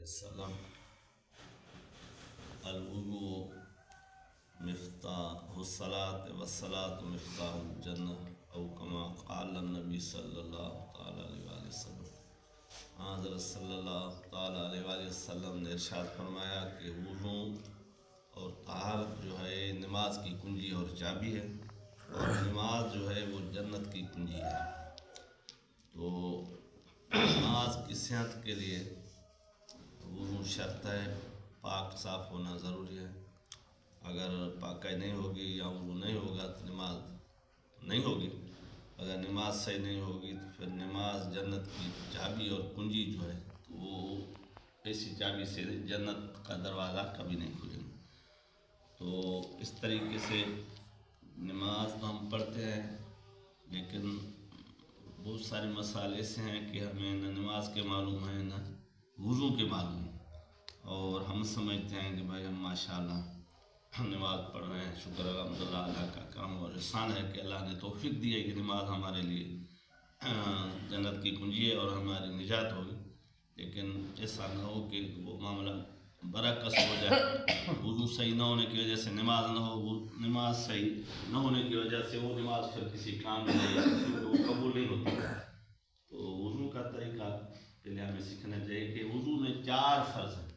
السلام الوضوء مفتاح الصلاة والصلاة مفتاح الجنہ او کما قال النبی صلی اللہ تعالیٰ علیہ وسلم۔ حضرت صلی اللہ تعالیٰ علیہ وسلم نے ارشاد فرمایا کہ وضو اور طہارت جو ہے نماز کی کنجی اور چابی ہے، اور نماز جو ہے وہ جنت کی کنجی ہے۔ تو نماز کی صحت کے لیے وضو شرط ہے، پاک صاف ہونا ضروری ہے۔ اگر پاکی نہیں ہوگی یا وضو نہیں ہوگا تو نماز نہیں ہوگی۔ اگر نماز صحیح نہیں ہوگی تو پھر نماز جنت کی چابی اور کنجی جو ہے تو وہ ایسی چابی سے جنت کا دروازہ کبھی نہیں کھلے گا۔ تو اس طریقے سے نماز تو ہم پڑھتے ہیں، لیکن بہت سارے مسائل ایسے ہیں کہ ہمیں نہ نماز کے معلوم ہیں نہ وضو کے معلوم ہیں، اور ہم سمجھتے ہیں کہ بھائی ہم ماشاءاللہ ہم نماز پڑھ رہے ہیں، شکر الحمدللہ اللہ کا کرم اور احسان ہے کہ اللہ نے توفیق دی ہے کہ نماز ہمارے لیے جنت کی کنجی ہے اور ہماری نجات ہوگی۔ لیکن ایسا نہ ہو کہ وہ معاملہ برعکس ہو جائے، وضو صحیح نہ ہونے کی وجہ سے نماز نہ ہو، نماز صحیح نہ ہونے کی وجہ سے وہ نماز پھر کسی کام میں نہیں، کسی کو قبول نہیں ہوتی۔ تو وضو کا طریقہ پہلے ہمیں سیکھنا چاہیے کہ وضو میں 4 فرض ہیں۔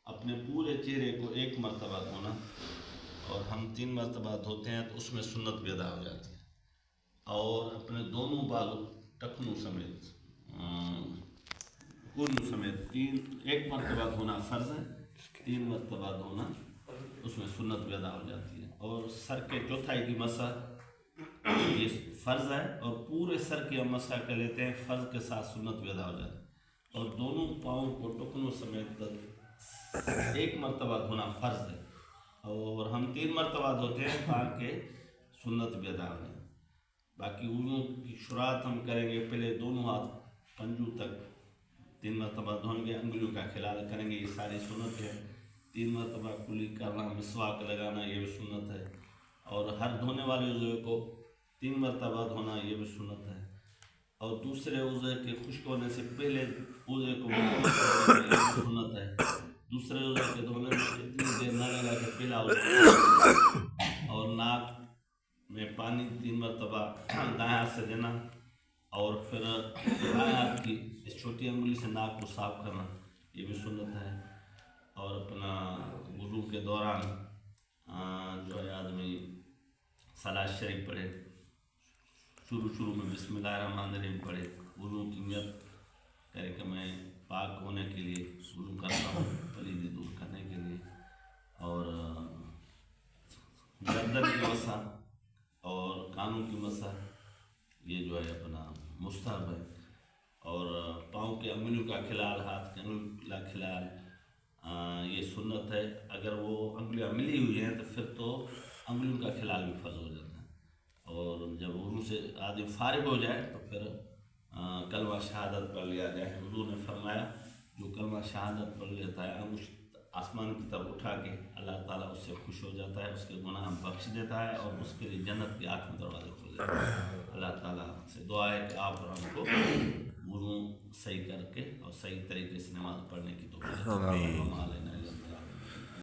اپنے پورے چہرے کو 1 مرتبہ دھونا، اور ہم 3 مرتبہ دھوتے ہیں تو اس میں سنت بھی ادا ہو جاتی ہے، اور اپنے دونوں بالوں ٹخنوں سمیت کورنوں سمیت 1 مرتبہ دھونا فرض ہے، 3 مرتبہ دھونا اس میں سنت بھی ادا ہو جاتی ہے۔ اور سر کے چوتھائی کی مسح یہ فرض ہے، اور پورے سر کی ہم مسح کر لیتے ہیں، فرض کے ساتھ سنت بھی ادا ہو جاتی ہے۔ اور دونوں پاؤں کو ٹخنوں سمیت 1 مرتبہ دھونا فرض ہے، اور ہم 3 مرتبہ دھوتے ہیں تاکہ سنت بھی ادا ہو جائے۔ باقی وضو کی شروعات ہم کریں گے، پہلے دونوں ہاتھ پنجوں تک 3 مرتبہ دھوئیں گے، انگلیوں کا خلال کریں گے، یہ ساری سنت ہے۔ 3 مرتبہ کلی کرنا، مسواک لگانا، یہ بھی سنت ہے۔ اور ہر دھونے والے عضو کو 3 مرتبہ دھونا، یہ بھی سنت ہے۔ اور دوسرے عضو کے خشک ہونے سے پہلے عضو کو یہ بھی سنت ہے۔ دوسرے عضو کے دھونے میں اتنی دیر نہ لگا کہ پہلا عضو، اور ناک میں پانی 3 مرتبہ دائیں ہاتھ سے دینا، اور پھر بائیں ہاتھ کی اس چھوٹی انگلی سے ناک کو صاف کرنا، یہ بھی سنت ہے۔ اور اپنا وضو کے دوران جو ہے آدمی صلاۃ شریف پڑھے، شروع میں بسم اللہ الرحمن الرحیم پڑھے، وضو کی نیت کرے کہ میں پاک ہونے کے لیے وضو کرتا ہوں، پلیدی دور کرنے کے لیے۔ اور گردن کی مسح اور کانوں کی مسح یہ جو ہے اپنا مستحب ہے۔ اور پاؤں کے انگلیوں کا کھلال، ہاتھ کے انگلیوں کا کھلال یہ سنت ہے۔ اگر وہ انگلیاں ملی ہوئی ہیں تو پھر تو انگلیوں کا کھلال بھی فرض ہو جاتا ہے۔ اور جب وضو سے آدمی فارغ ہو جائے تو پھر کلمہ شہادت پڑھ لیا جائے۔ حضور نے فرمایا جو کلمہ شہادت پڑھ لیتا ہے، انگشت آسمان کی طرف اٹھا کے اللہ تعالیٰ اس سے خوش ہو جاتا ہے، اس کے گناہ بخش دیتا ہے، اور اس کے لیے جنت کے 8 دروازے کھل جاتے ہیں۔ اللہ تعالیٰ سے دعا ہے کہ آپ اور ہم کو وضو صحیح کر کے اور صحیح طریقے سے نماز پڑھنے کی توفیق عطا فرمائے۔